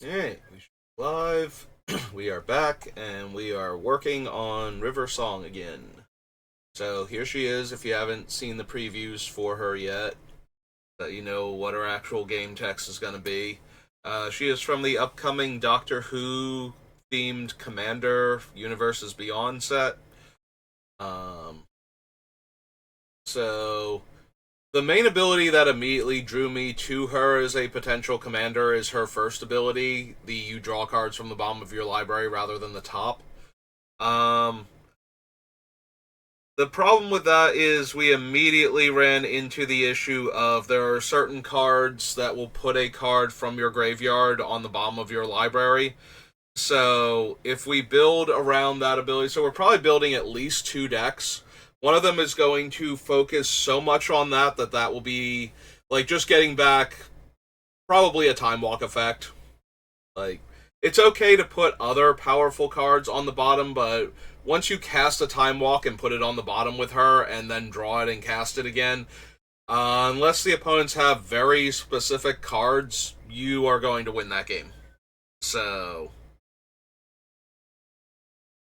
Alright, we should be live. We are back and we are working on River Song again. So here she is if you haven't seen the previews for her yet, that you know what her actual game text is going to be. She is from the upcoming Doctor Who themed Commander Universes Beyond set. Um, so the main ability that immediately drew me to her as a potential commander is her first ability, the you draw cards from the bottom of your library rather than the top. Um, the problem with that is we immediately ran into the issue of there are certain cards that will put a card from your graveyard on the bottom of your library. So if we build around that ability, so we're probably building at least two decks. One of them is going to focus so much on that will be like just getting back probably a time walk effect. Like it's okay to put other powerful cards on the bottom, but once you cast a time walk and put it on the bottom with her and then draw it and cast it again, unless the opponents have very specific cards, you are going to win that game. So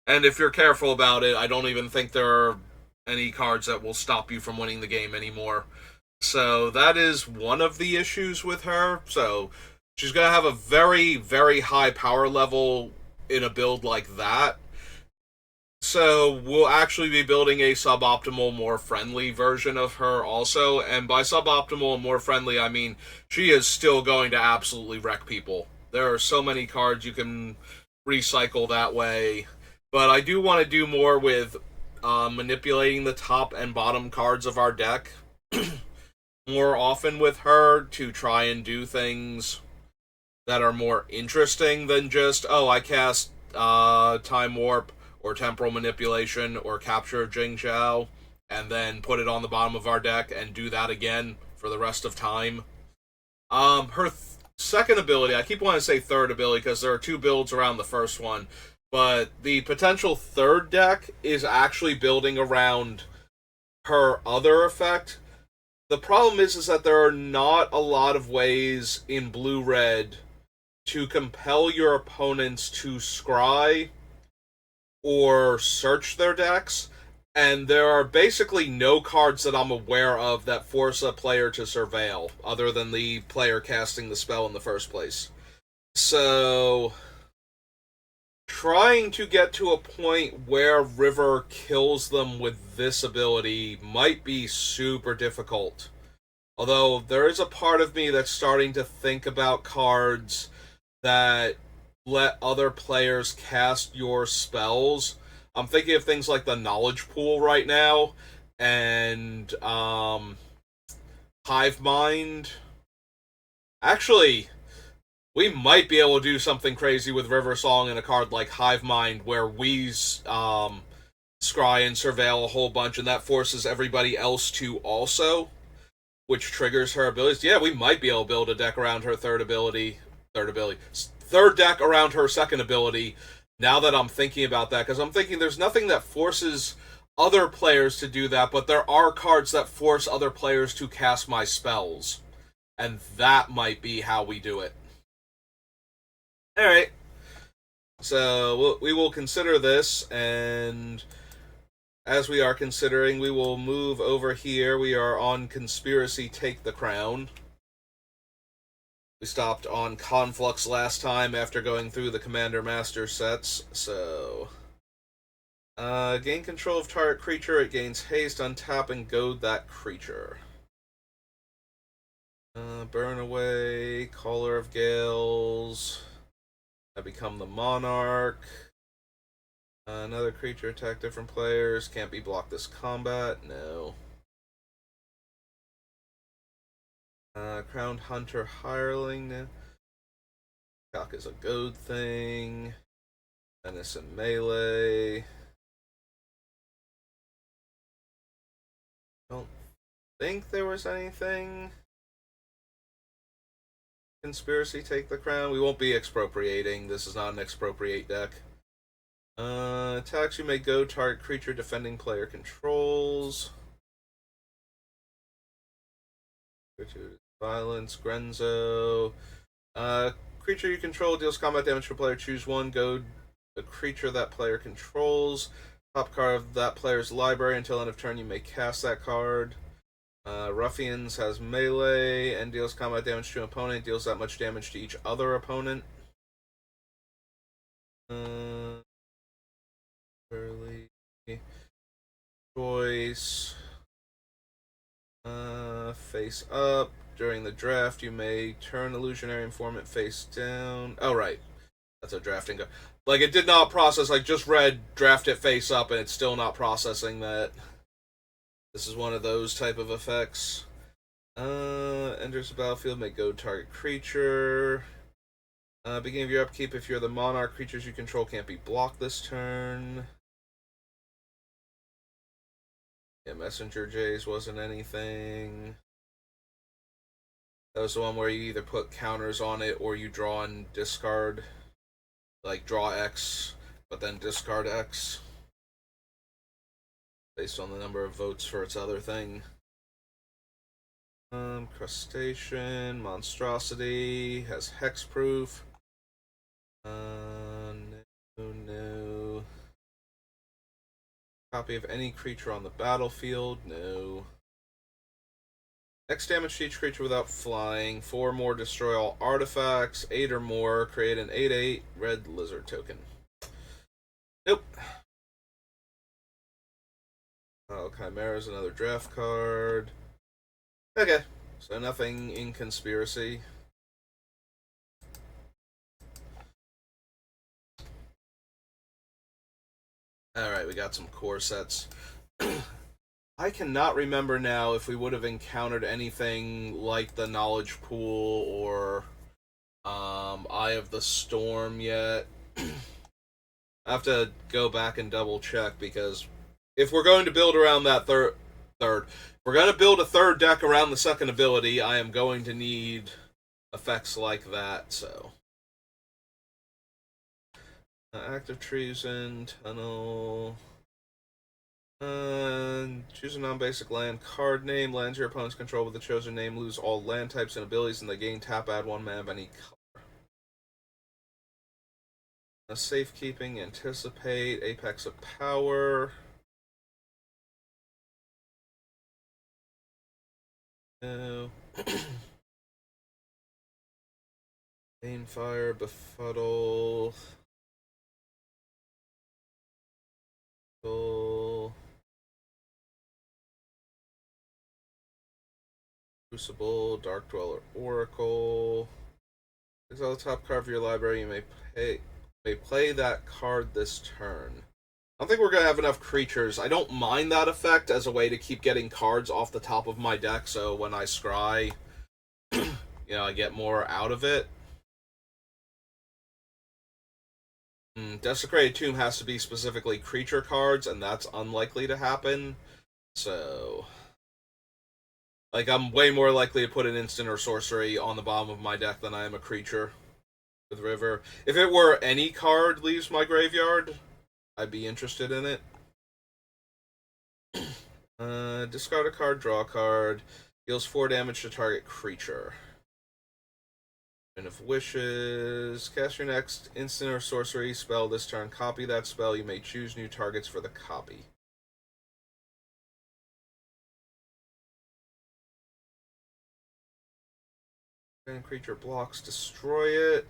and if you're careful about it, I don't even think there are any cards that will stop you from winning the game anymore. So that is one of the issues with her. So she's going to have a very, very high power level in a build like that. So we'll actually be building a suboptimal, more friendly version of her also. And by suboptimal and more friendly, I mean she is still going to absolutely wreck people. There are so many cards you can recycle that way. But I do want to do more with manipulating the top and bottom cards of our deck more often with her to try and do things that are more interesting than just, oh, I cast Time Warp or Temporal Manipulation or Capture of Jing Chao and then put it on the bottom of our deck and do that again for the rest of time. Her second ability, I keep wanting to say third ability because there are two builds around the first one, but the potential third deck is actually building around her other effect. The problem is that there are not a lot of ways in blue red to compel your opponents to scry or search their decks, and there are basically no cards that I'm aware of that force a player to surveil, other than the player casting the spell in the first place. So, trying to get to a point where River kills them with this ability might be super difficult. Although there is a part of me that's starting to think about cards that let other players cast your spells. I'm thinking of things like the Knowledge Pool right now and Hive Mind. Actually, we might be able to do something crazy with River Song and a card like Hive Mind where we scry and surveil a whole bunch and that forces everybody else to also, which triggers her abilities. Yeah, we might be able to build a deck around her third deck around her second ability. Now that I'm thinking about that, because I'm thinking there's nothing that forces other players to do that, but there are cards that force other players to cast my spells, and that might be how we do it. All right, so we will consider this, and as we are considering, we will move over here. We are on Conspiracy Take the Crown. We stopped on Conflux last time after going through the Commander Master sets, so... gain control of target creature, it gains haste, untap, and goad that creature. Burn away, Caller of Gales. I become the Monarch. Another creature attack different players. Can't be blocked this combat. No. Crowned Hunter Hireling. Cock is a goad thing. Menace and melee. Don't think there was anything. Conspiracy Take the Crown. We won't be expropriating. This is not an expropriate deck. Attacks you may go target creature defending player controls. Violence, Grenzo. creature you control deals combat damage to a player. Choose one. Go the creature that player controls. Top card of that player's library. Until end of turn, you may cast that card. Ruffians has melee and deals combat damage to an opponent. Deals that much damage to each other opponent. Early choice. Face up. During the draft, you may turn Illusionary Informant face down. Oh, right. That's a drafting go. Like, it did not process, like, just read draft it face up, and it's still not processing that. This is one of those type of effects. Enters the battlefield, may go target creature. Beginning of your upkeep, if you're the monarch, creatures you control can't be blocked this turn. Yeah, Messenger Jays wasn't anything. That was the one where you either put counters on it or you draw and discard. Like, draw X, but then discard X. Based on the number of votes for its other thing. Crustacean, Monstrosity, has hexproof. No. Copy of any creature on the battlefield, no. X damage to each creature without flying. 4 more, destroy all artifacts. 8 or more, create an 8/8 red lizard token. Nope. Oh, Chimera's another draft card. Okay, so nothing in Conspiracy. Alright, we got some core sets. I cannot remember now if we would have encountered anything like the Knowledge Pool or Eye of the Storm yet. I have to go back and double check, because if we're going to build around that third, we're going to build a third deck around the second ability, I am going to need effects like that, so. Active Treason, Tunnel. Choose a non-basic land. Card name. Lands your opponent's control with the chosen name lose all land types and abilities, and they gain tap, add 1 mana of any color. Safekeeping, Anticipate, Apex of Power. No. Banefire, Befuddle. Crucible, Dark Dweller, Oracle. Exile the top card of your library. You may play that card this turn. I don't think we're going to have enough creatures. I don't mind that effect as a way to keep getting cards off the top of my deck, so when I scry, I get more out of it. Desecrated Tomb has to be specifically creature cards, and that's unlikely to happen. So, like, I'm way more likely to put an instant or sorcery on the bottom of my deck than I am a creature with River. If it were any card leaves my graveyard, I'd be interested in it. Discard a card, draw a card. Deals 4 damage to target creature. And of Wishes. Cast your next instant or sorcery spell this turn. Copy that spell. You may choose new targets for the copy. And creature blocks, destroy it.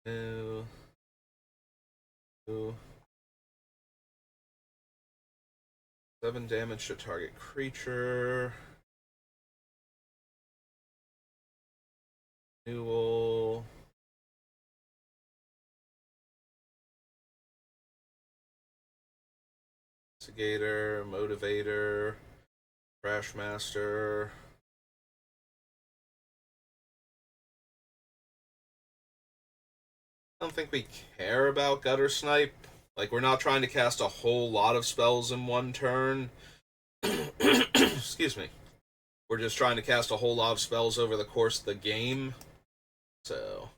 No. 7 damage to target creature. Renewal. Instigator, Motivator, Crashmaster. I don't think we care about Gutter Snipe. Like, we're not trying to cast a whole lot of spells in one turn. Excuse me. We're just trying to cast a whole lot of spells over the course of the game. So.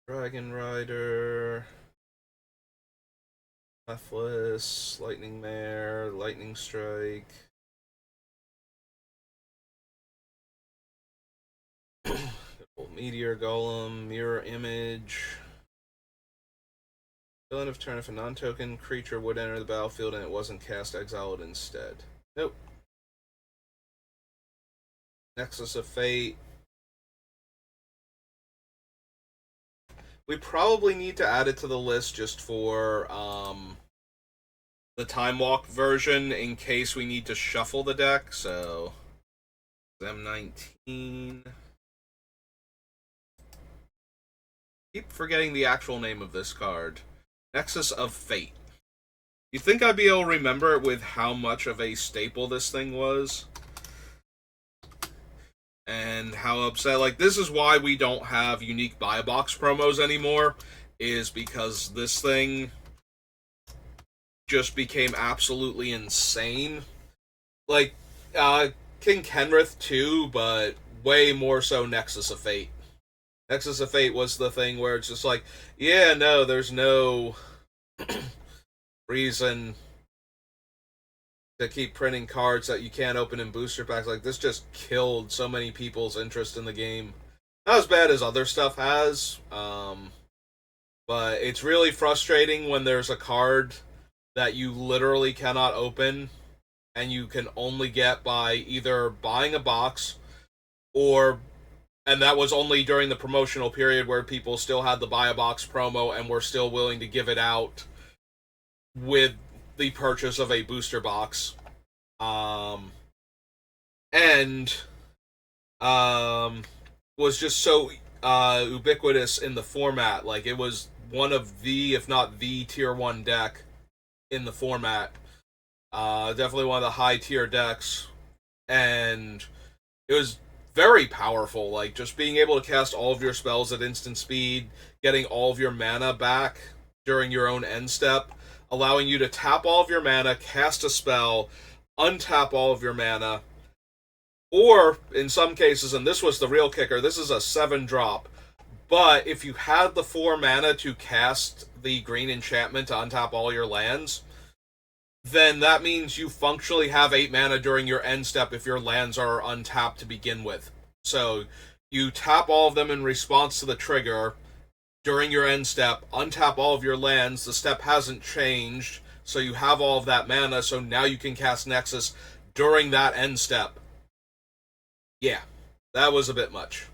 Dragon Rider. Breathless, Lightning Mare, Lightning Strike. Meteor Golem, Mirror Image. Villain of turn, if a non-token creature would enter the battlefield and it wasn't cast, exile it instead. Nope. Nexus of Fate. We probably need to add it to the list just for the Time Walk version in case we need to shuffle the deck. So M19. Keep forgetting the actual name of this card. Nexus of Fate. You'd think I'd be able to remember it with how much of a staple this thing was. And how upset, like, this is why we don't have unique buy box promos anymore, is because this thing just became absolutely insane. Like, King Kenrith too, but way more so Nexus of Fate. Nexus of Fate was the thing where it's just like, yeah, no, there's no reason to keep printing cards that you can't open in booster packs. Like, this just killed so many people's interest in the game. Not as bad as other stuff has, but it's really frustrating when there's a card that you literally cannot open and you can only get by either buying a box or, and that was only during the promotional period where people still had the buy a box promo and were still willing to give it out with the purchase of a booster box. And was just so ubiquitous in the format. Like, it was one of the, if not the tier 1 deck in the format. Definitely one of the high tier decks. And it was very powerful. Like, just being able to cast all of your spells at instant speed, getting all of your mana back during your own end step, allowing you to tap all of your mana, cast a spell, untap all of your mana, or, in some cases, and this was the real kicker, this is a 7-drop, but if you had the 4 mana to cast the green enchantment to untap all your lands, then that means you functionally have 8 mana during your end step if your lands are untapped to begin with. So, you tap all of them in response to the trigger during your end step, untap all of your lands, the step hasn't changed, so you have all of that mana, so now you can cast Nexus during that end step. Yeah, that was a bit much.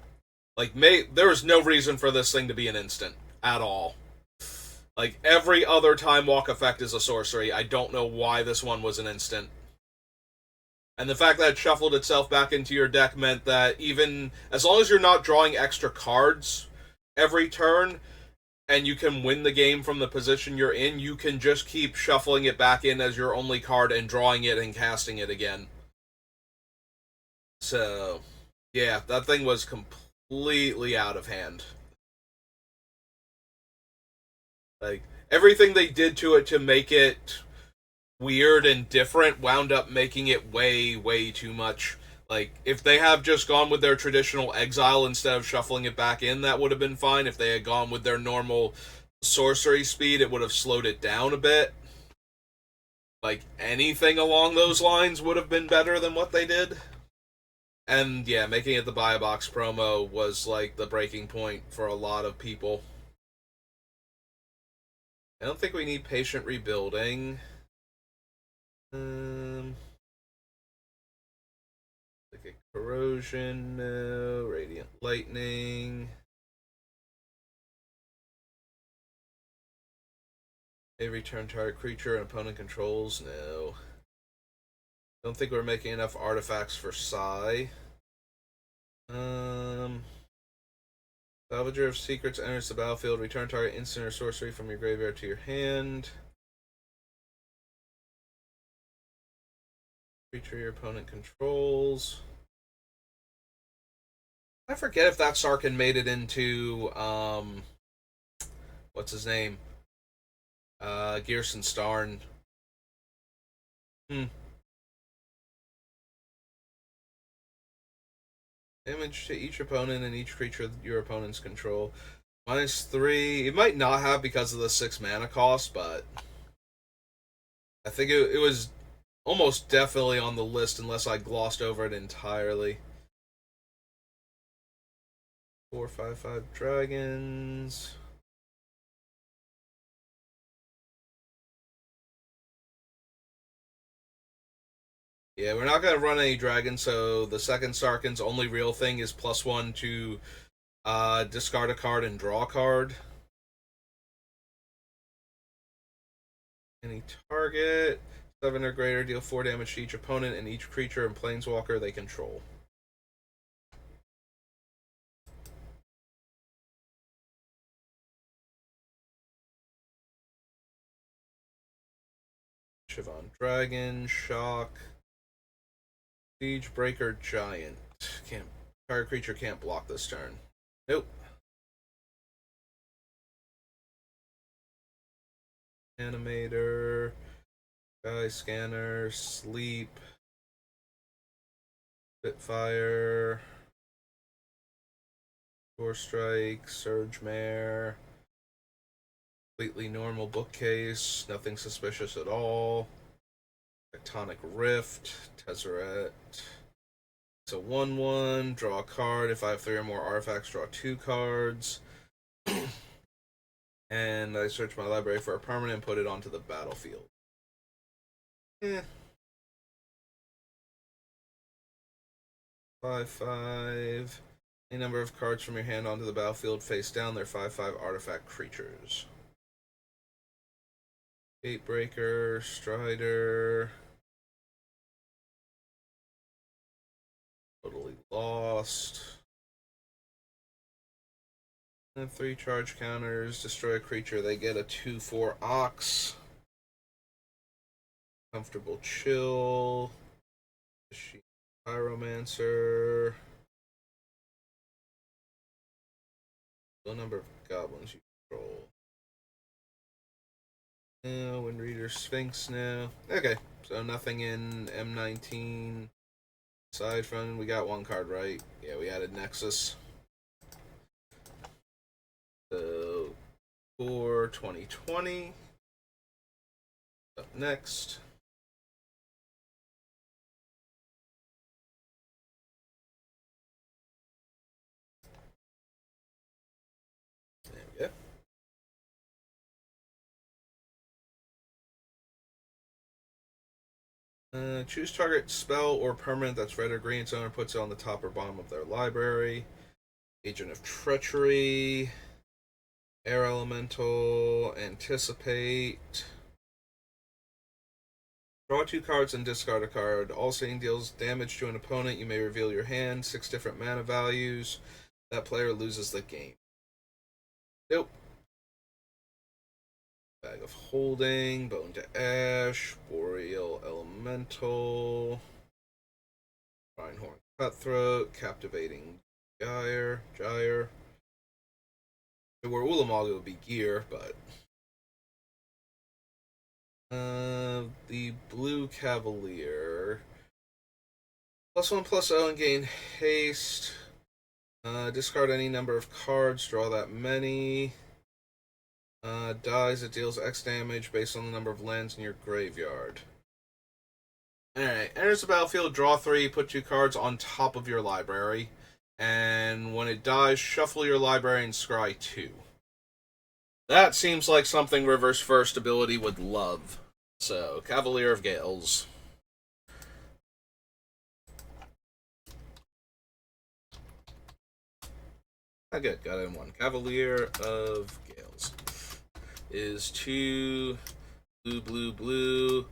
Like, there was no reason for this thing to be an instant at all. Like, every other Time Walk effect is a sorcery. I don't know why this one was an instant. And the fact that it shuffled itself back into your deck meant that even, as long as you're not drawing extra cards every turn, and you can win the game from the position you're in, you can just keep shuffling it back in as your only card and drawing it and casting it again. So, yeah, that thing was completely out of hand. Like, everything they did to it to make it weird and different wound up making it way, way too much. Like, if they have just gone with their traditional exile instead of shuffling it back in, that would have been fine. If they had gone with their normal sorcery speed, it would have slowed it down a bit. Like, anything along those lines would have been better than what they did. And yeah, making it the buy a box promo was like the breaking point for a lot of people. I don't think we need patient rebuilding. Like a corrosion, no. Radiant lightning. A return target creature and opponent controls, no. Don't think we're making enough artifacts for Sai. Salvager of Secrets enters the battlefield. Return target instant or sorcery from your graveyard to your hand. Creature your opponent controls. I forget if that Sarkhan made it into, what's his name? Gearson Starn. Damage to each opponent and each creature your opponents control. -3. It might not have because of the 6 mana cost, but I think it was almost definitely on the list unless I glossed over it entirely. 455 dragons. Yeah, we're not gonna run any dragons, so the second Sarkhan's only real thing is +1 to discard a card and draw a card. Any target 7 or greater deal 4 damage to each opponent and each creature and planeswalker they control. Shivan Dragon, Shock, Siege Breaker Giant. Can't Target creature can't block this turn. Nope. Animator, Sky Scanner, Sleep, Spitfire, Door Strike, Surge Mare, completely normal bookcase, nothing suspicious at all. Tectonic Rift, Tezzeret. It's a 1/1, draw a card. If I have 3 or more artifacts, draw 2 cards. And I search my library for a permanent and put it onto the battlefield. Eh. 5/5. Any number of cards from your hand onto the battlefield face down. They're 5/5 artifact creatures. Gatebreaker, Strider. Totally lost. And 3 charge counters. Destroy a creature. They get a 2/4 Ox. Comfortable Chill. Pyromancer. The number of goblins you control. Wind Reader Sphinx now. Okay, so nothing in M19. Aside from, we got 1 card right. Yeah, we added Nexus. So, for 2020. Up next. There we go. Choose target spell or permanent that's red or green. Its owner puts it on the top or bottom of their library. Agent of Treachery. Air Elemental. Anticipate. Draw 2 cards and discard a card. All saying deals damage to an opponent. You may reveal your hand. 6 different mana values. That player loses the game. Nope. Bag of Holding, Bone to Ash, Boreal Elemental, Rhinehorn Cutthroat, Captivating Gyre. If it were Ulamog, it would be Gear, but. The Blue Cavalier. +1/+0 and gain haste. Discard any number of cards, draw that many. Dies, it deals X damage based on the number of lands in your graveyard. Alright, enters the battlefield, draw 3, put 2 cards on top of your library. And when it dies, shuffle your library and scry 2. That seems like something Reverse First ability would love. So, Cavalier of Gales. Good, got it in 1. Cavalier of Gales is 2 blue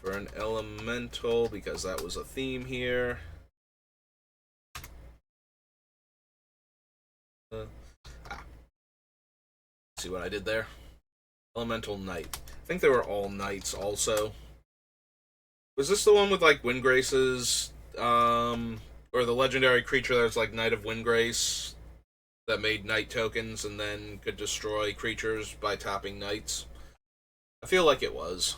for an elemental because that was a theme here. See what I did there? Elemental Knight. I think they were all knights also. Was this the one with like Windgraces? Or the legendary creature that was like Knight of Windgrace that made knight tokens and then could destroy creatures by tapping knights? I feel like it was.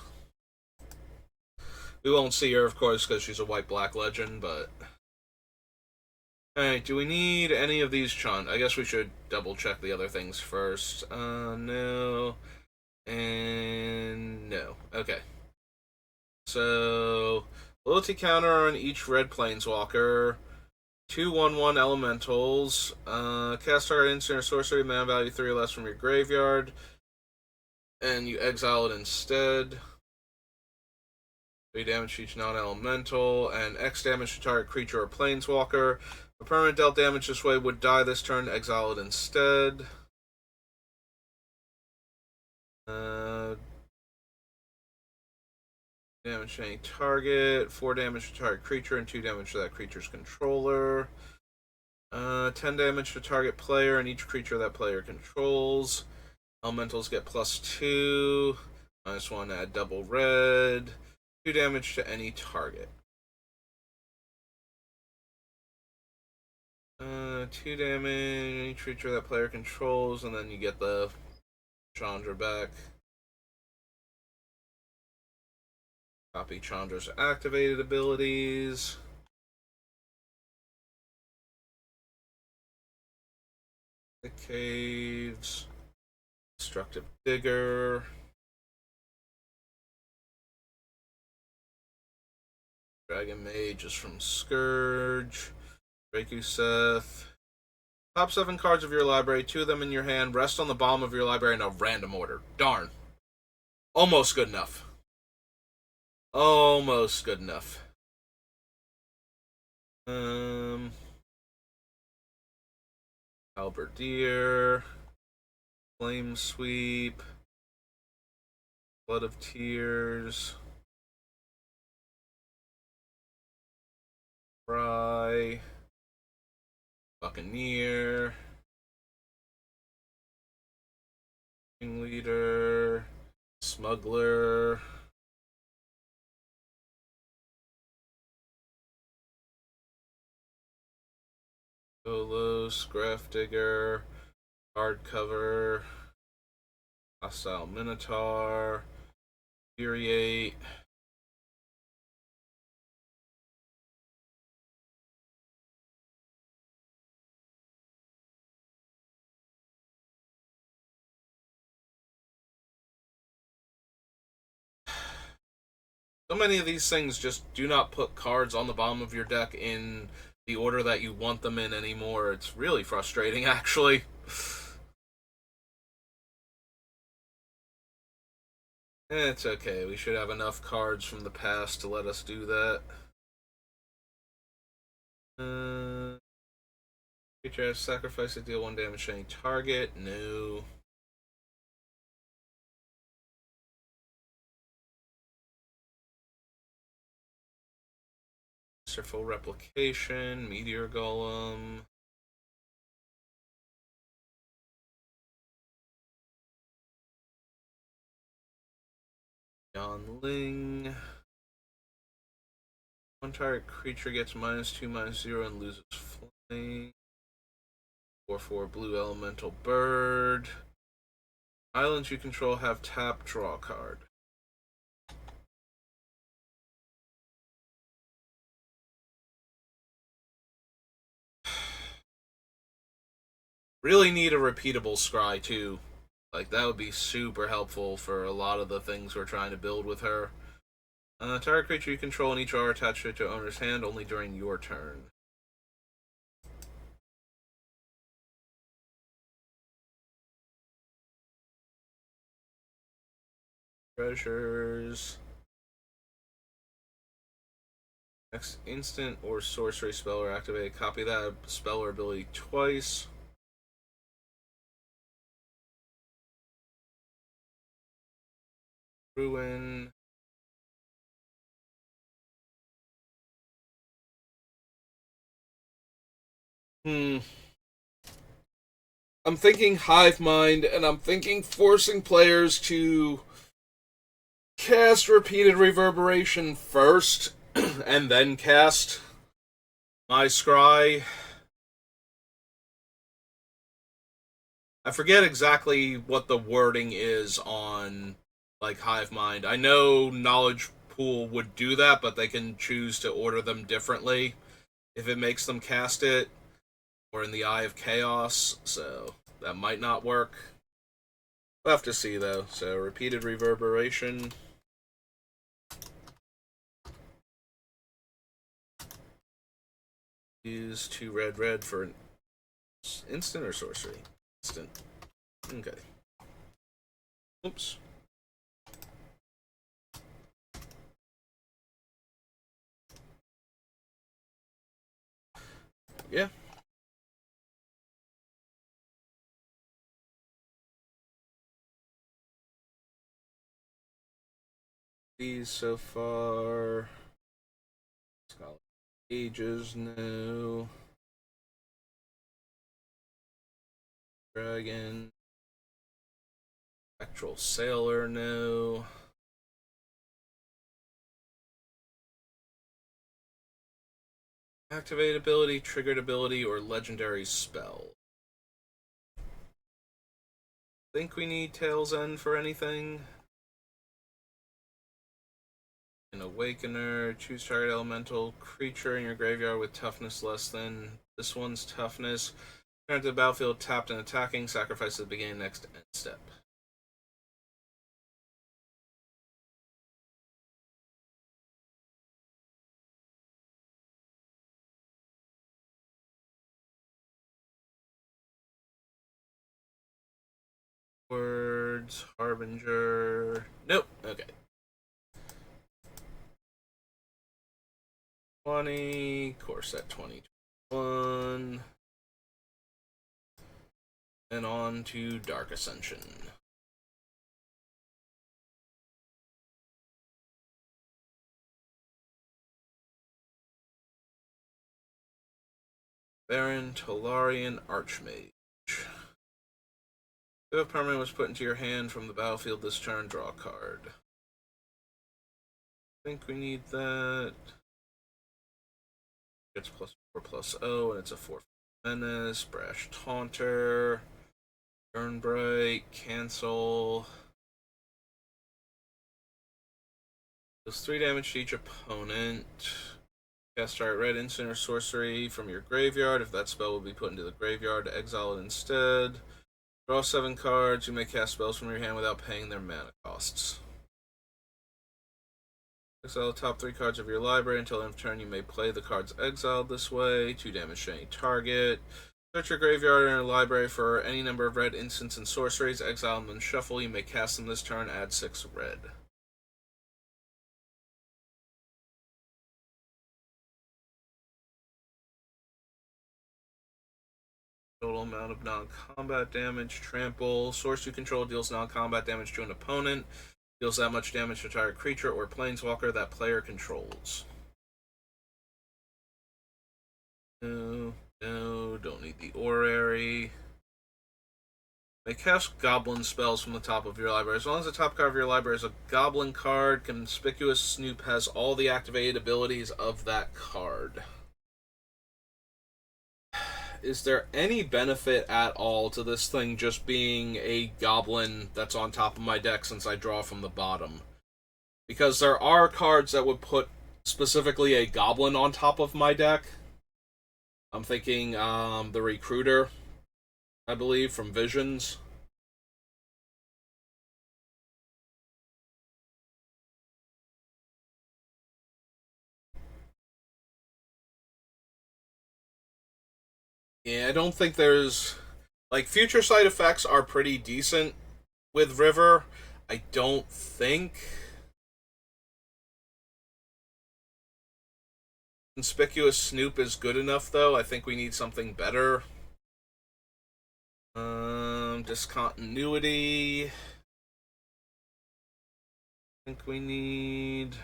We won't see her, of course, because she's a white-black legend, but. Alright, do we need any of these chant? I guess we should double check the other things first. No. And no. Okay. So, loyalty counter on each red planeswalker. 2/1/1 elementals. Cast target instant or sorcery, mana value 3 or less from your graveyard. And you exile it instead. 3 damage to each non-elemental, and X damage to target creature or planeswalker. A permanent dealt damage this way would die this turn, exile it instead. Damage to any target, 4 damage to target creature, and 2 damage to that creature's controller. 10 damage to target player and each creature that player controls. Elementals get +2. -1, add double red. 2 damage to any target. 2 damage, any creature that player controls, and then you get the Chandra back. Copy Chandra's activated abilities. The Caves. Destructive Digger. Dragon Mage is from Scourge. Drakuseth. Top 7 cards of your library, 2 of them in your hand, rest on the bottom of your library in a random order. Darn. Almost good enough. Almost good enough. Halberdier. Flame Sweep. Blood of Tears. Fry. Buccaneer. Leader. Smuggler. Golos, Gravedigger, Hardcover, Hostile Minotaur, Infuriate. So many of these things just do not put cards on the bottom of your deck in the order that you want them in anymore. It's really frustrating, actually. It's okay. We should have enough cards from the past to let us do that. Creature has sacrifice to deal 1 damage to any target. No. Masterful Replication, Meteor Golem. Yanling. 1 target creature gets -2/-0 and loses flame. 4/4 blue elemental bird. Islands you control have tap, draw card. Really need a repeatable scry too. Like, that would be super helpful for a lot of the things we're trying to build with her. Target creature you control and each are attached to owner's hand only during your turn. Treasures. Next instant or sorcery spell or activate. Copy that spell or ability twice. Ruin. I'm thinking Hive Mind, and I'm thinking forcing players to cast Repeated Reverberation first, and then cast my Scry. I forget exactly what the wording is on, like, Hive Mind. I know Knowledge Pool would do that, but they can choose to order them differently if it makes them cast it, or in the Eye of Chaos, so that might not work. We'll have to see, though. So, Repeated Reverberation. Use 2 red for an instant or sorcery? Instant. Okay. Oops. Yeah. These so far. Scholar Ages, no. Dragon. Spectral Sailor, no. Activate ability, triggered ability, or legendary spell. Think we need Tail's End for anything? An Awakener, choose target elemental creature in your graveyard with toughness less than this one's toughness. Turn to the battlefield tapped and attacking, sacrifice at the beginning next end step. Words, Harbinger. Nope. Okay. 20, core set 2021. And on to Dark Ascension. Baron Tolarian Archmage. If a permanent was put into your hand from the battlefield this turn, draw a card. I think we need that. It's +4/+0, and it's a 4 menace. Brash Taunter. Burnbright. Cancel. Does 3 damage to each opponent. Cast target red instant or sorcery from your graveyard. If that spell will be put into the graveyard, exile it instead. Draw 7 cards. You may cast spells from your hand without paying their mana costs. Exile the top 3 cards of your library until end of turn. You may play the cards exiled this way. 2 damage to any target. Search your graveyard and your library for any number of red instants and sorceries. Exile them and shuffle. You may cast them this turn. Add 6 red. Total amount of non-combat damage. Trample. Source you control deals non-combat damage to an opponent. Deals that much damage to a target creature or planeswalker that player controls. No, don't need the Orrery. May cast goblin spells from the top of your library. As long as the top card of your library is a goblin card, Conspicuous Snoop has all the activated abilities of that card. Is there any benefit at all to this thing just being a goblin that's on top of my deck since I draw from the bottom? Because there are cards that would put specifically a goblin on top of my deck. I'm thinking the Recruiter, I believe, from Visions. Yeah, I don't think there's... Like, future side effects are pretty decent with River. I don't think Conspicuous Snoop is good enough, though. I think we need something better. Discontinuity. I think we need...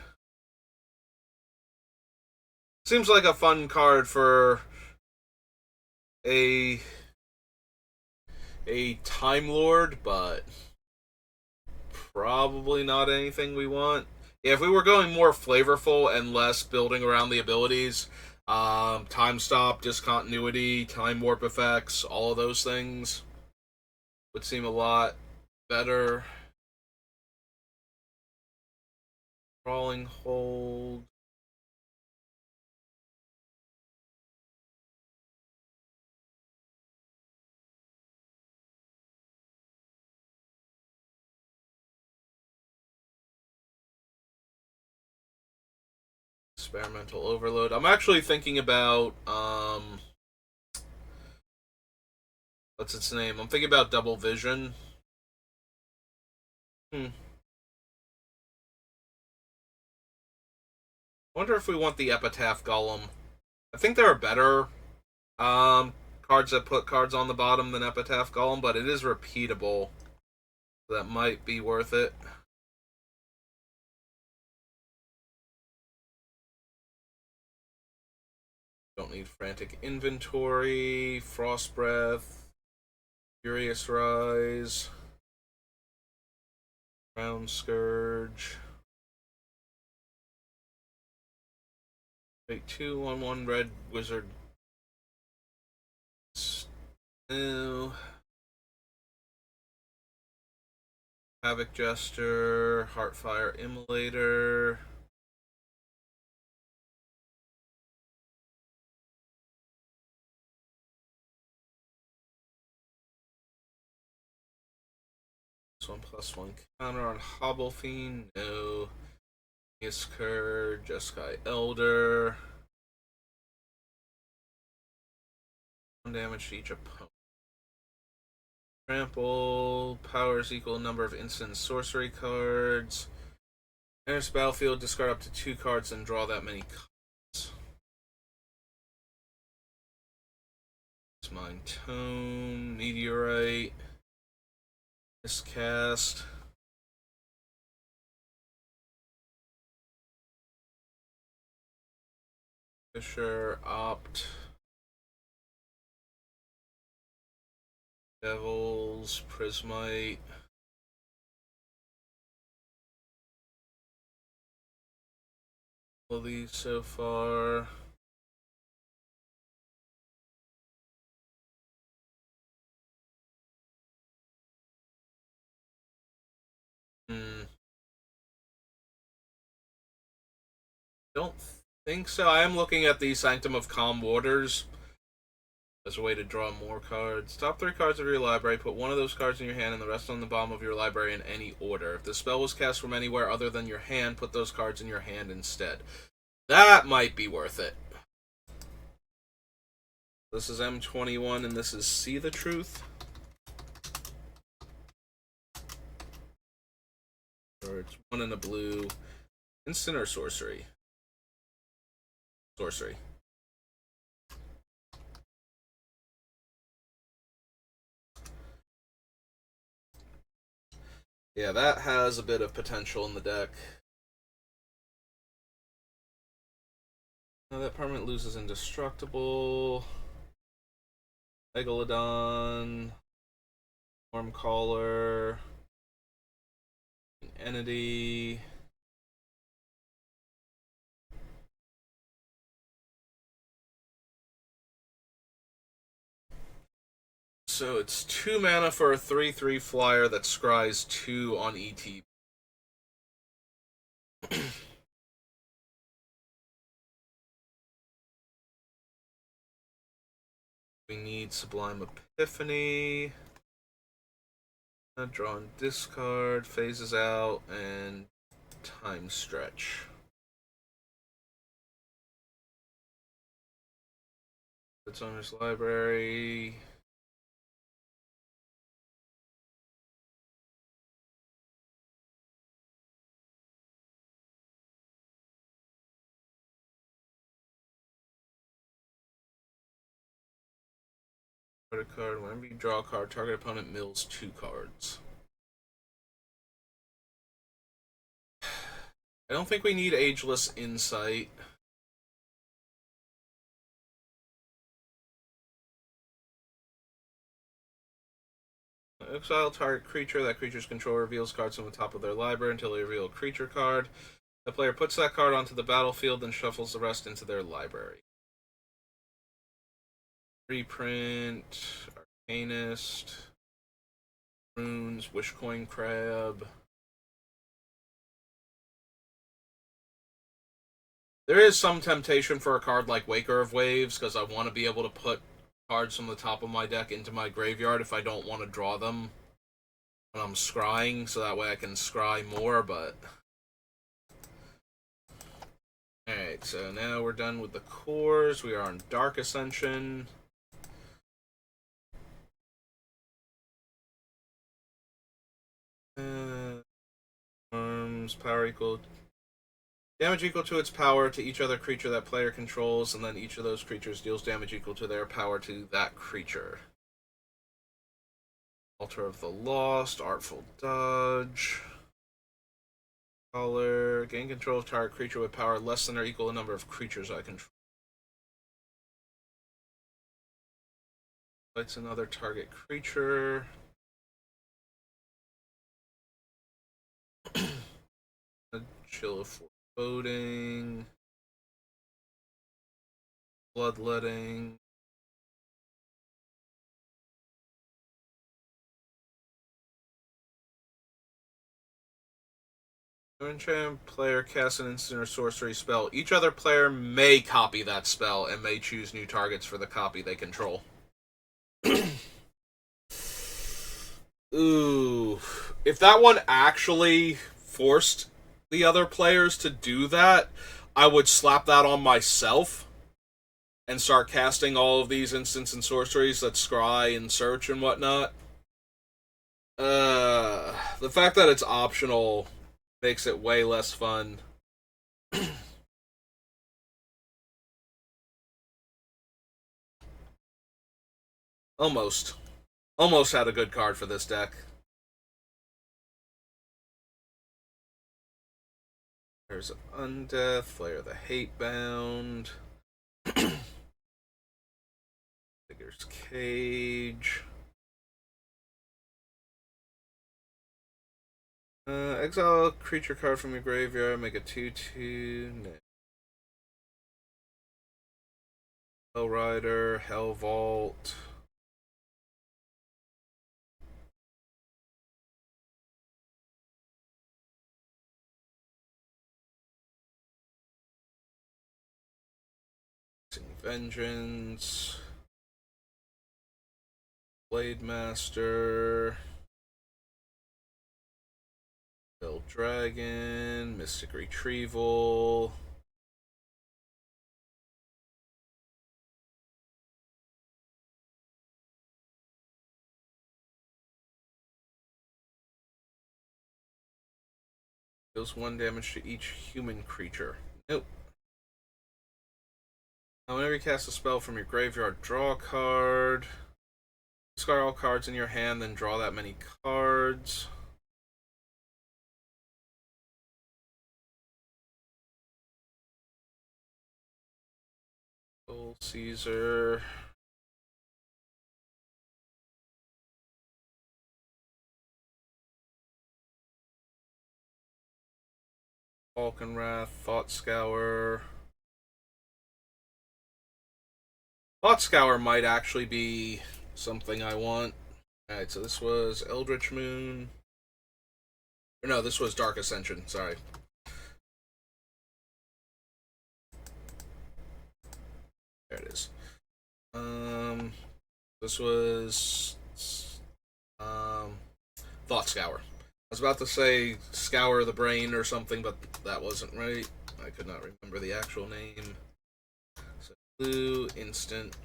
Seems like a fun card for a Time Lord, but probably not anything we want. Yeah, if we were going more flavorful and less building around the abilities, time stop, discontinuity, time warp effects, all of those things would seem a lot better. Crawling hold. Experimental Overload. I'm actually thinking about, what's its name? I'm thinking about Double Vision. Wonder if we want the Epitaph Golem. I think there are better cards that put cards on the bottom than Epitaph Golem, but it is repeatable. That might be worth it. Don't need Frantic Inventory, Frost Breath, Furious Rise, Round Scourge. Wait, 2/1/1 red wizard. Ew. Havoc Jester, Heartfire Immolator. +1/+1 counter on Hobble Fiend. No. Isker, Jeskai Elder. 1 damage to each opponent. Trample. Powers equal number of instant sorcery cards. Enters battlefield, discard up to 2 cards and draw that many cards. Mind Tome. Meteorite. Miscast. Fisher, Opt. Devils, Prismite. All these so far. Don't think so. I am looking at the Sanctum of Calm Waters as a way to draw more cards. Top 3 cards of your library. Put 1 of those cards in your hand and the rest on the bottom of your library in any order. If the spell was cast from anywhere other than your hand, put those cards in your hand instead. That might be worth it. This is M21 and this is See the Truth. Or it's 1 in a blue. Instant or sorcery? Sorcery. Yeah, that has a bit of potential in the deck. Now that permanent loses Indestructible. Megalodon. Stormcaller. Entity. So it's 2 mana for a 3/3 flyer that scries 2 on ET. We need Sublime Epiphany. Draw and discard, phases out, and Time Stretch. It's owner's library. Put a card. Whenever you draw a card, target opponent mills 2 cards. I don't think we need Ageless Insight. Exile target creature. That creature's controller reveals cards from the top of their library until they reveal a creature card. The player puts that card onto the battlefield and shuffles the rest into their library. Reprint, Arcanist, Runes, Wishcoin Crab. There is some temptation for a card like Waker of Waves, because I want to be able to put cards from the top of my deck into my graveyard if I don't want to draw them when I'm scrying, so that way I can scry more, but... Alright, Alright, so now we're done with the cores. We are on Dark Ascension. Arms, power equal. Damage equal to its power to each other creature that player controls, and then each of those creatures deals damage equal to their power to that creature. Altar of the Lost, Artful Dodge. Color. Gain control of target creature with power less than or equal to the number of creatures I control. Fights another target creature. Chill of Foreboding. Bloodletting. When a player casts an instant or sorcery spell, each other player may copy that spell and may choose new targets for the copy they control. Ooh. If that one actually forced the other players to do that, I would slap that on myself and start casting all of these instants and sorceries that scry and search and whatnot. The fact that it's optional makes it way less fun. Almost. Almost had a good card for this deck. There's Undeath, Flare the Hatebound. Digger's Cage. Exile a creature card from your graveyard, make a 2/2. Hell Rider, Hell Vault. Vengeance. Blade Master. Bell Dragon. Mystic Retrieval. Deals 1 damage to each human creature. Nope. Whenever you cast a spell from your graveyard, draw a card. Discard all cards in your hand, then draw that many cards. Soul Caesar. Falkenrath, Thought Scour. Thought Scour might actually be something I want. Alright, so this was Eldritch Moon. Or no, this was Dark Ascension, sorry. There it is. This was Thought Scour. I was about to say Scour the Brain or something, but that wasn't right. I could not remember the actual name. So blue, instant.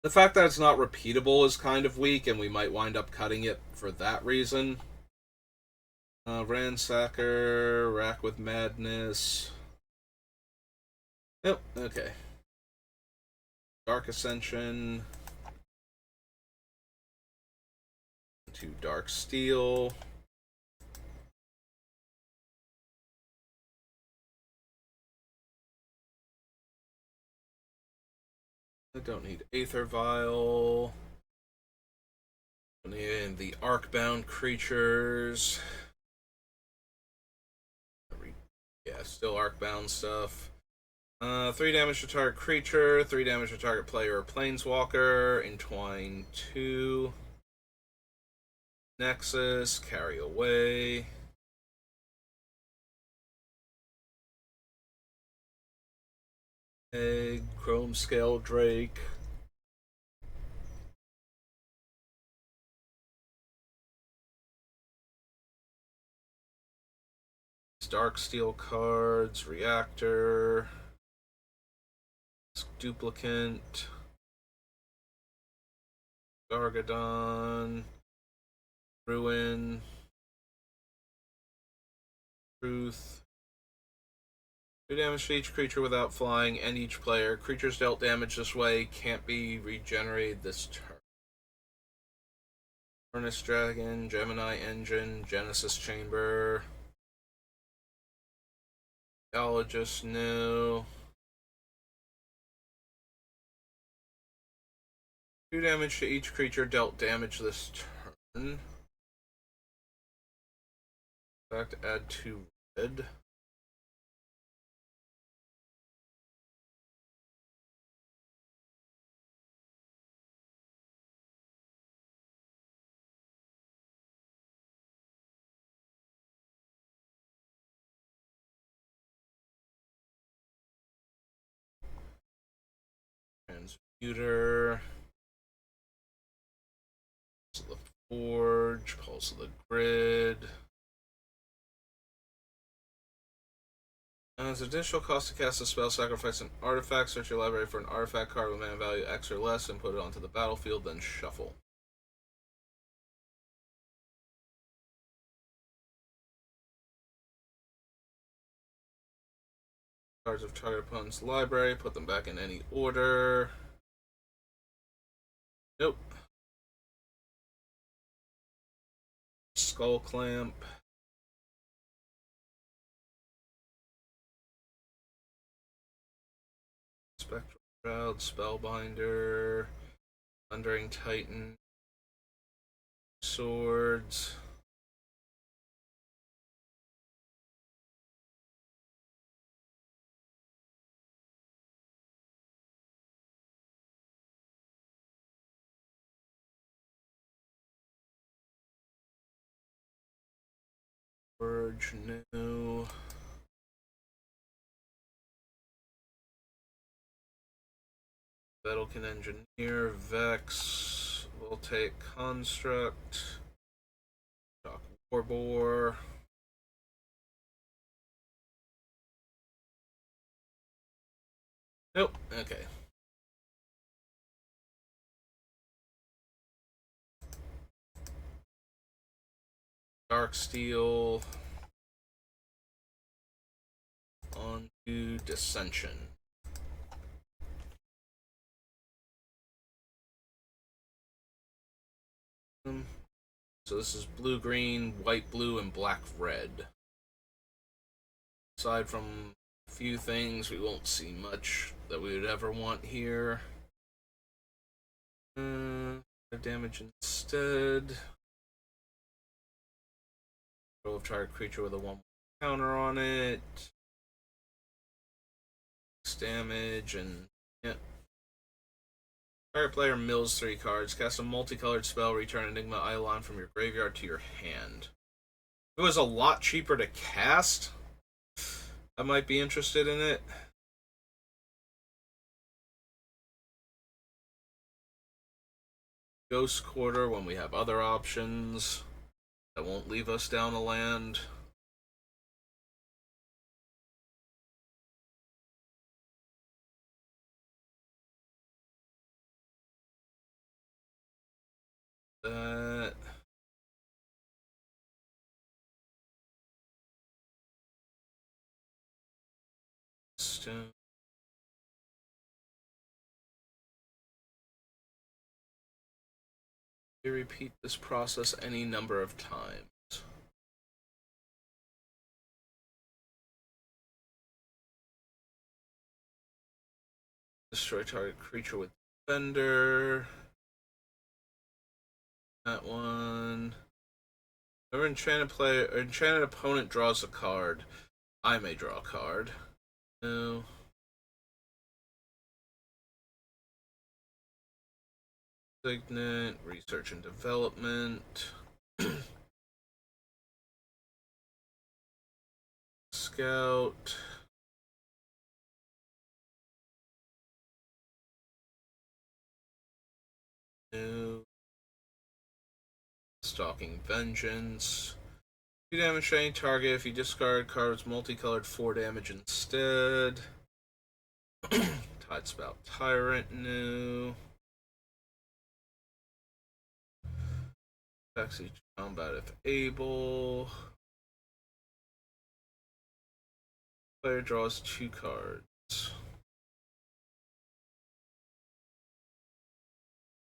The fact that it's not repeatable is kind of weak, and we might wind up cutting it for that reason. Ransacker, Rack with Madness. Yep, okay. Dark Ascension. To Dark Steel. I don't need Aether Vial. And the Arcbound creatures. Yeah, still Arcbound stuff. 3 damage to target creature, 3 damage to target player or planeswalker, Entwine 2. Nexus, Carry Away. Egg, Chrome Scale Drake. Dark Steel cards, Reactor, Duplicant, Gargadon, Ruin, Truth. 2 damage to each creature without flying, and each player. Creatures dealt damage this way can't be regenerated this turn. Furnace Dragon, Gemini Engine, Genesis Chamber, Geologist, no. 2 damage to each creature dealt damage this turn. In fact, add 2 red. Transmuter. Pulse of the Forge. Pulse of the Grid. As additional cost to cast a spell, sacrifice an artifact. Search your library for an artifact card with mana value X or less and put it onto the battlefield, then shuffle. Cards of target opponent's library, put them back in any order. Nope. Skull Clamp. Spectral Shroud, Spellbinder, Thundering Titan, Swords. Forge, no. Vedalken Engineer, Vex, Voltaic Construct, Shock Warbore. Nope, okay. Dark Steel. On to Dissension. So this is blue, green, white, blue, and black, red. Aside from a few things, we won't see much that we would ever want here. Damage instead. Control of target creature with a 1 counter on it. Damage and yeah. Target player mills 3 cards. Cast a multicolored spell. Return Enigma Eidolon from your graveyard to your hand. If it was a lot cheaper to cast, I might be interested in it. Ghost Quarter when we have other options that won't leave us down a land. That. Stone. We repeat this process any number of times. Destroy target creature with Defender. That one. Whenever enchanted opponent draws a card, I may draw a card. No. Signet, research and development. Scout. No. Stalking Vengeance. 2 damage to any target if you discard cards multicolored 4 damage instead. Tidespout Tyrant new. Attacks each combat if able. Player draws 2 cards.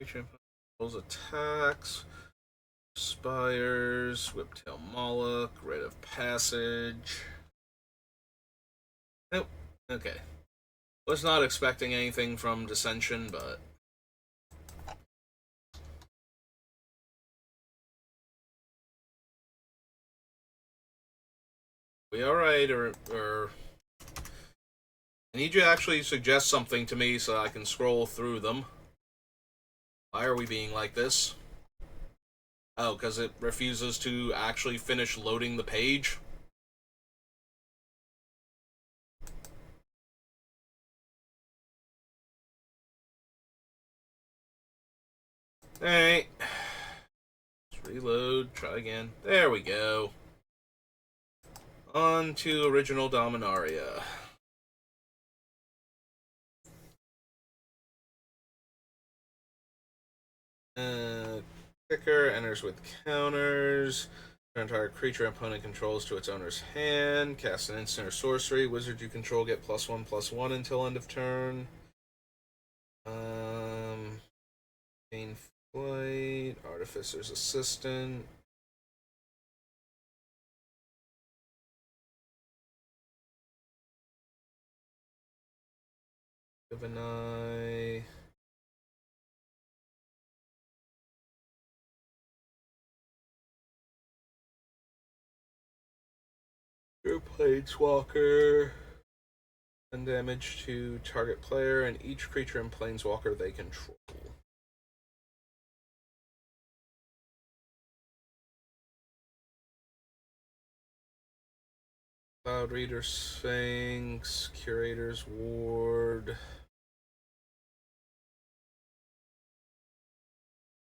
Creature rolls attacks. Spires, Whiptail Moloch, Rite of Passage. Nope. Okay. Was not expecting anything from Dissension, but we alright, or I need you to actually suggest something to me so I can scroll through them. Why are we being like this? Oh, because it refuses to actually finish loading the page? Alright. Let's reload, try again. There we go. On to original Dominaria. Kicker enters with counters. Turn target creature opponent controls to its owner's hand. Cast an instant or sorcery. Wizard you control get +1/+1 until end of turn. Gain flight. Artificer's Assistant. Give an eye. Your Planeswalker. 10 damage to target player and each creature and Planeswalker they control. Cloud Reader Sphinx, Curator's Ward,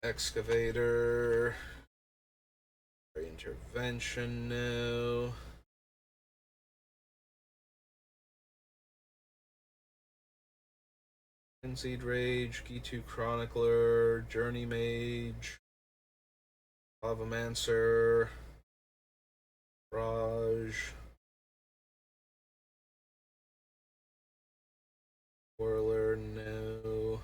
Excavator, Intervention now. Frenzied Rage, Gitu Chronicler, Journey Mage, Lavamancer, Raj, Whirler, no.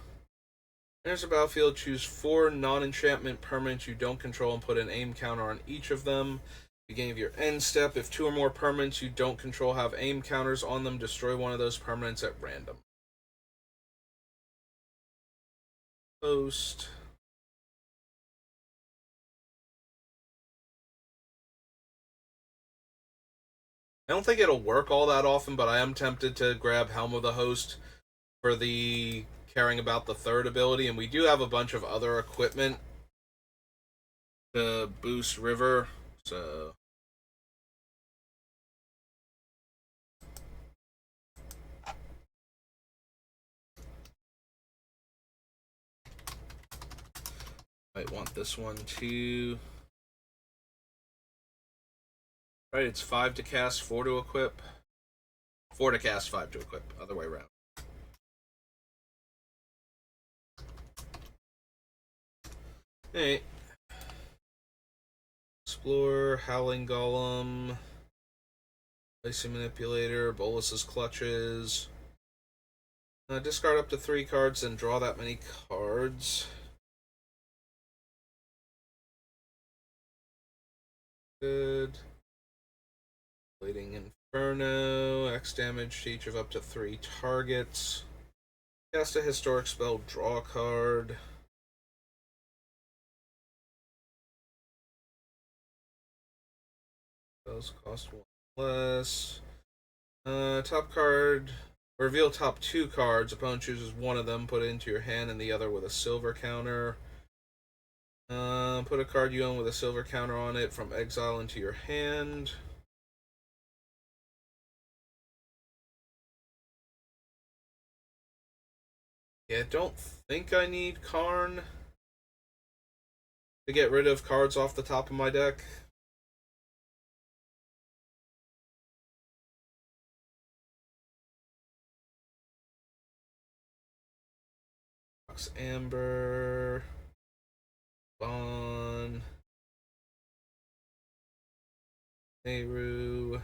There's a battlefield. Choose 4 non-enchantment permanents you don't control and put an aim counter on each of them. Beginning of your end step, if 2 or more permanents you don't control have aim counters on them, destroy one of those permanents at random. Post. I don't think it'll work all that often, but I am tempted to grab Helm of the Host for the caring about the 3rd ability, and we do have a bunch of other equipment to boost River, so might want this one too. Right, it's 5 to cast, 4 to equip. 4 to cast, 5 to equip. Other way around. Hey. Explorer, Howling Golem, Icy Manipulator, Bolus's Clutches. Discard up to 3 cards and draw that many cards. Good. Bleeding Inferno, X damage to each of up to 3 targets. Cast a historic spell, draw a card. Those cost 1 less. Top card. Reveal top 2 cards. Opponent chooses one of them, put it into your hand, and the other with a silver counter. Put a card you own with a silver counter on it from exile into your hand. Yeah, I don't think I need Karn to get rid of cards off the top of my deck. Mox Amber. Bon. Nehru.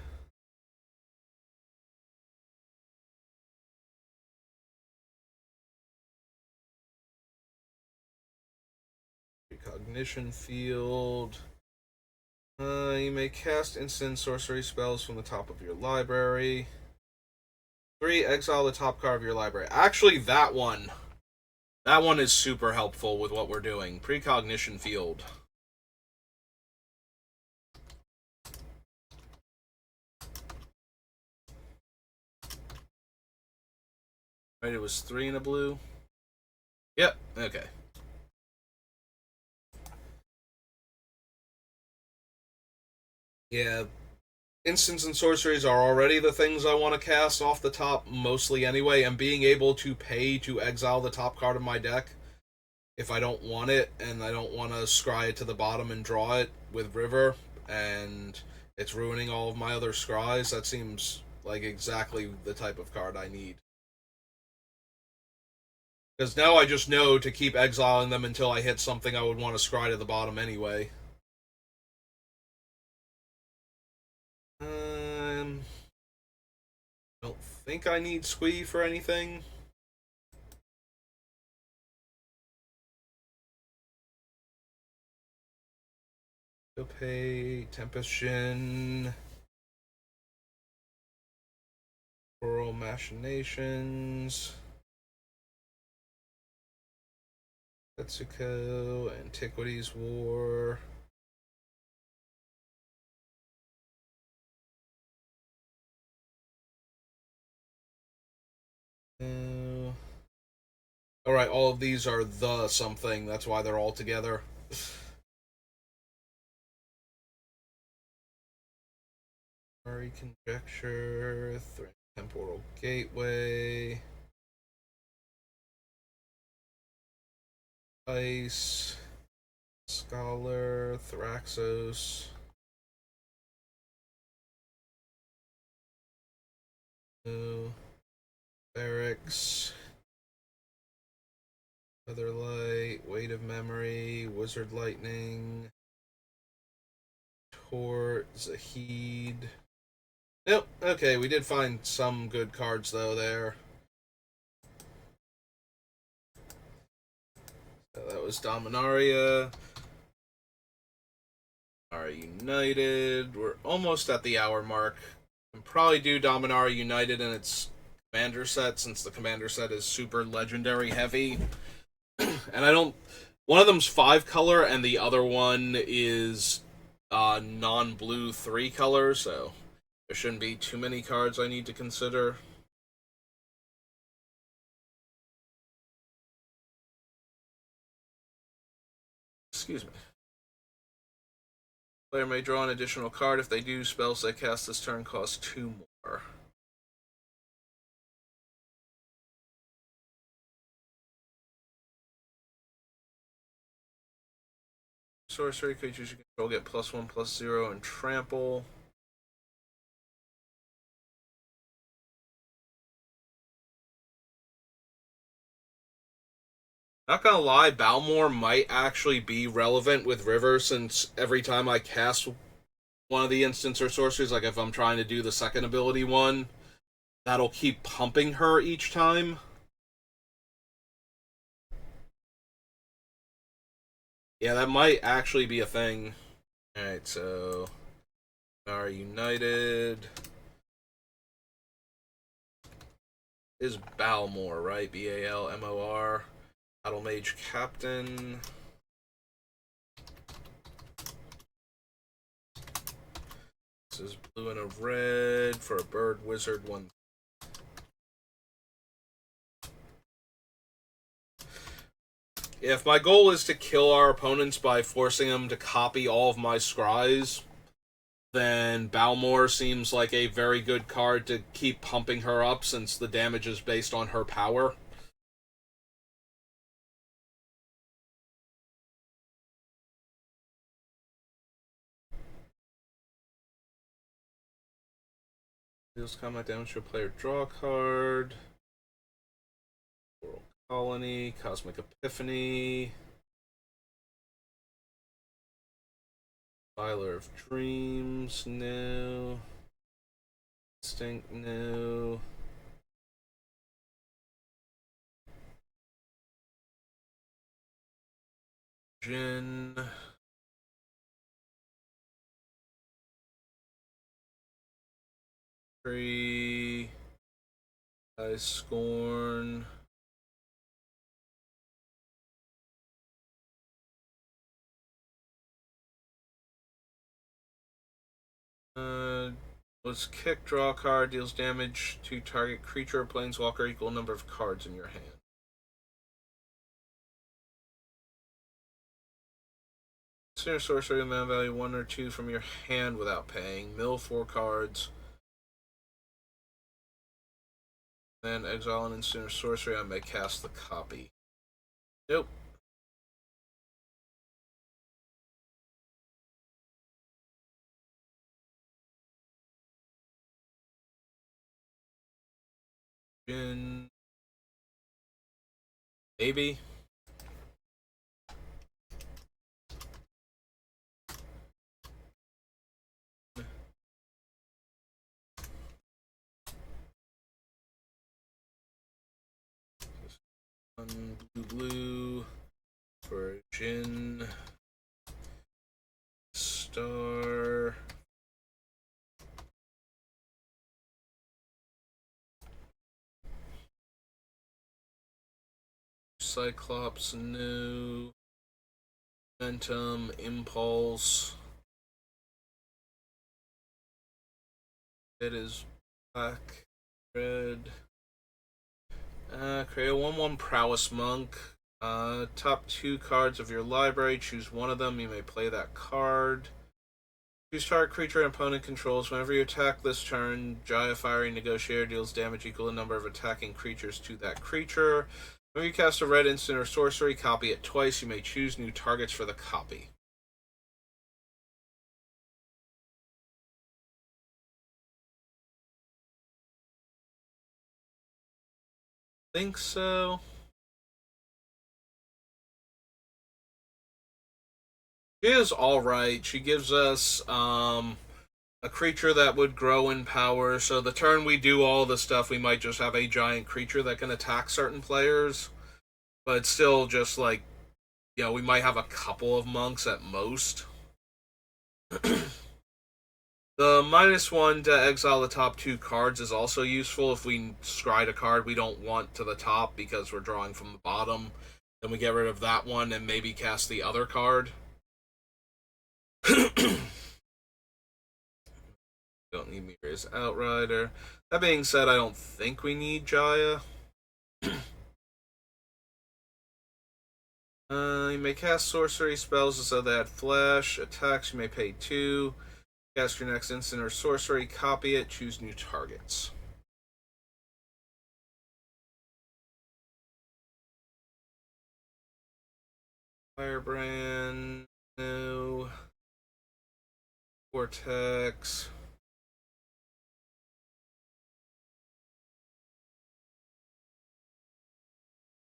Precognition Field. You may cast instant sorcery spells from the top of your library. 3, exile the top card of your library. Actually, that one is super helpful with what we're doing. Precognition Field. Right, it was 3 in a blue. Yep, okay. Yeah, instants and sorceries are already the things I want to cast off the top mostly anyway, and being able to pay to exile the top card of my deck if I don't want it and I don't want to scry it to the bottom and draw it with River and it's ruining all of my other scries, that seems like exactly the type of card I need. Because now I just know to keep exiling them until I hit something I would want to scry to the bottom anyway. Don't think I need Squee for anything. Pay Tempest Shin. Oral Machinations. Tetsuko. Antiquities War. Alright, all of these are the something. That's why they're all together. Murray Conjecture. Temporal Gateway. Ice. Scholar. Thraxos. Barracks. Featherlight, Weight of Memory, Wizard Lightning, Tort, Zahid. Nope, okay, we did find some good cards though there. So that was Dominaria. Dominaria United. We're almost at the hour mark. Can probably do Dominaria United in its commander set since the commander set is super legendary heavy. And I don't. One of them's 5 color, and the other one is non-blue 3 color, so there shouldn't be too many cards I need to consider. Excuse me. Player may draw an additional card. If they do, spells they cast this turn cost 2 more. Sorcery creatures you control get +1/+0 and trample. Not gonna lie, Balmor might actually be relevant with River since every time I cast one of the instants or sorceries, like if I'm trying to do the second ability one, that'll keep pumping her each time. Yeah, that might actually be a thing. Alright, so are United is Balmor, right? Balmor. Battle Mage Captain. This is blue and a red for a bird wizard one. If my goal is to kill our opponents by forcing them to copy all of my scries, then Balmor seems like a very good card to keep pumping her up since the damage is based on her power. Deals combat damage to a player, draw a card. Colony, Cosmic Epiphany, Filer of Dreams, no. Instinct, no. Jin. Free. I Scorn. Was kick, draw a card, deals damage to target creature or planeswalker equal number of cards in your hand. Consider sorcery mana value 1 or 2 from your hand without paying. Mill 4 cards. Then exile an instant or sorcery. I may cast the copy. Nope. Jin. Maybe. Blue for Jin. Star. Cyclops, no. Momentum, Impulse. It is black, red. Create a 1/1 Prowess Monk. Top 2 cards of your library. Choose one of them. You may play that card. Choose target creature and opponent controls. Whenever you attack this turn, Jaya Fiery Negotiator deals damage equal to the number of attacking creatures to that creature. When you cast a red instant or sorcery, copy it twice. You may choose new targets for the copy. Think so. She is alright. She gives us a creature that would grow in power. So the turn we do all the stuff, we might just have a giant creature that can attack certain players. But it's still just like, you know, we might have a couple of monks at most. The -1 to exile the top 2 cards is also useful if we scry a card we don't want to the top because we're drawing from the bottom. Then we get rid of that one and maybe cast the other card. Don't need Mirror's Outrider. That being said, I don't think we need Jaya. You may cast sorcery spells as though they had flash. Attacks, you may pay 2. Cast your next instant or sorcery, copy it, choose new targets. Firebrand, no. Vortex.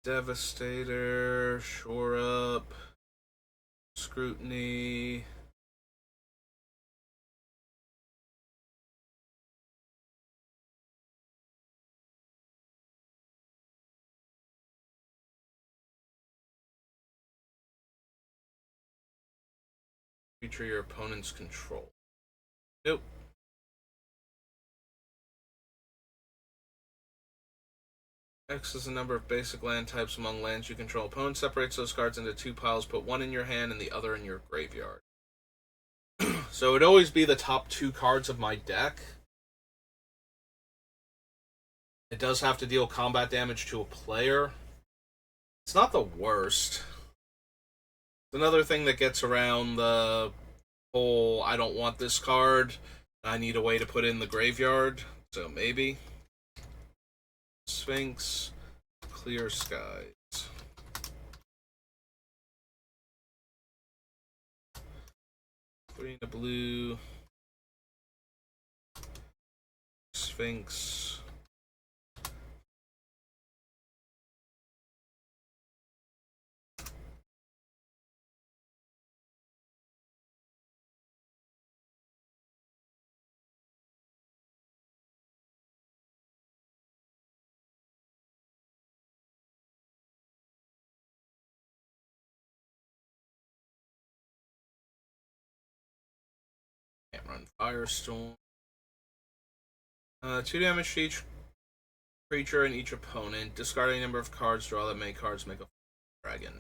Devastator, Shore Up, Scrutiny. Feature your opponent's control. Nope. X is the number of basic land types among lands you control. Opponent separates those cards into 2 piles. Put one in your hand and the other in your graveyard. So it would always be the top 2 cards of my deck. It does have to deal combat damage to a player. It's not the worst. It's another thing that gets around the whole I don't want this card. I need a way to put it in the graveyard. So maybe. Sphinx, Clear Skies. Green to blue. Sphinx. Run Firestorm. 2 damage to each creature and each opponent. Discard any number of cards. Draw that many cards. Make a dragon.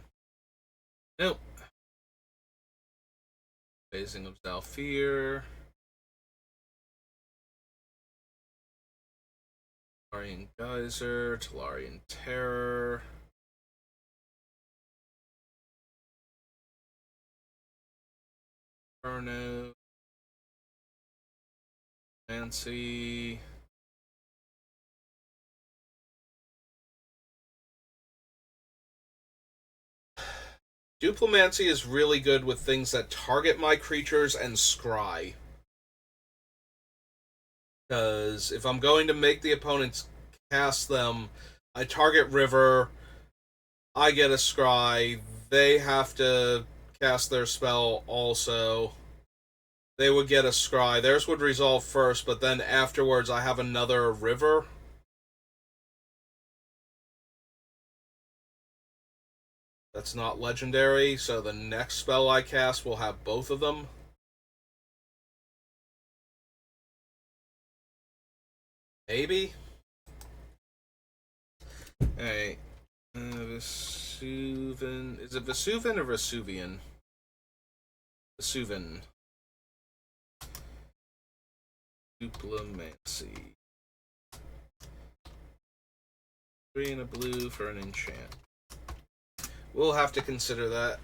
Nope. Phasing of Zhalfir. Tolarian Geyser. Tolarian Terror. Inferno. Nancy. Duplimancy is really good with things that target my creatures and scry. Because if I'm going to make the opponents cast them, I target River, I get a scry, they have to cast their spell also. They would get a scry. Theirs would resolve first, but then afterwards I have another River. That's not legendary, so the next spell I cast will have both of them. Maybe? Alright. Vesuvian. Is it Vesuvian or Vesuvian? Vesuvian. Duplimancy. 3 and a blue for an enchant. We'll have to consider that.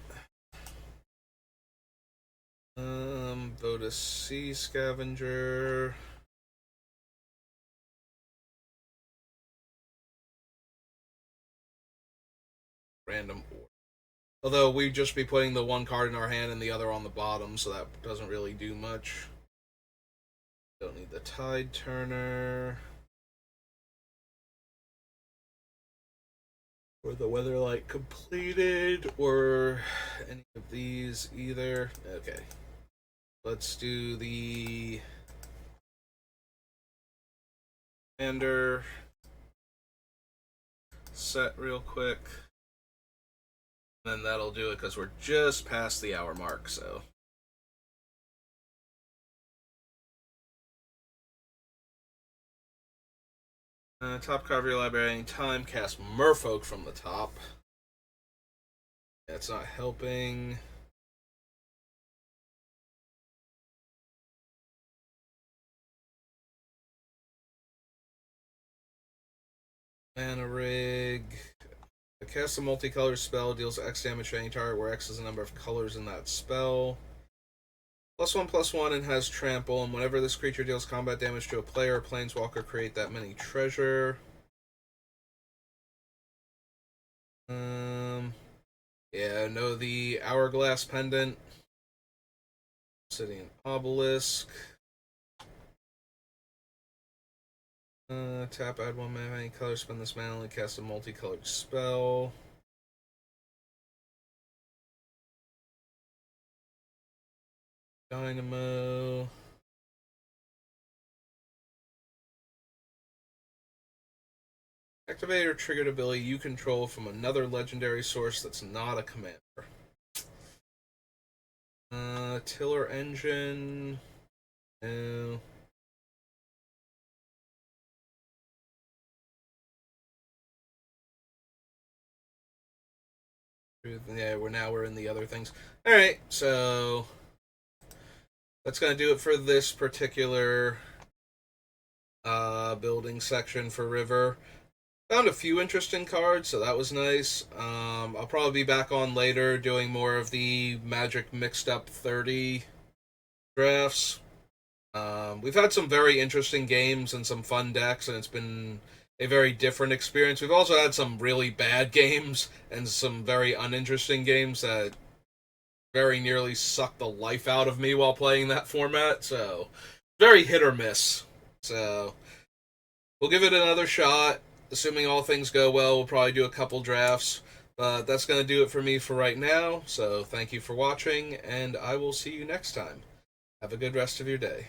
Voda Sea Scavenger. Random order. Although we'd just be putting the one card in our hand and the other on the bottom, so that doesn't really do much. Don't need the Tide Turner. Or the Weatherlight completed, or any of these either. Okay. Let's do the Commander set real quick. And then that'll do it because we're just past the hour mark, so. Top card of your library anytime. Cast Merfolk from the top. That's not helping. Mana Rig. Cast a multicolor spell, deals X damage to any target where X is the number of colors in that spell. +1/+1 and has trample, and whenever this creature deals combat damage to a player or planeswalker, create that many treasure. Yeah, no, the Hourglass Pendant. Obsidian Obelisk. Tap, add 1 mana, any color, spend this mana, and cast a multicolored spell. Dynamo. Activate or triggered ability you control from another legendary source that's not a commander. Tiller Engine. No. Yeah, we're in the other things. Alright, so that's going to do it for this particular building section for River. Found a few interesting cards, so that was nice. I'll probably be back on later doing more of the Magic Mixed Up 30 drafts. We've had some very interesting games and some fun decks, and it's been a very different experience. We've also had some really bad games and some very uninteresting games that very nearly sucked the life out of me while playing that format, so very hit or miss. So we'll give it another shot. Assuming all things go well, we'll probably do a couple drafts. But that's going to do it for me for right now, so thank you for watching, and I will see you next time. Have a good rest of your day.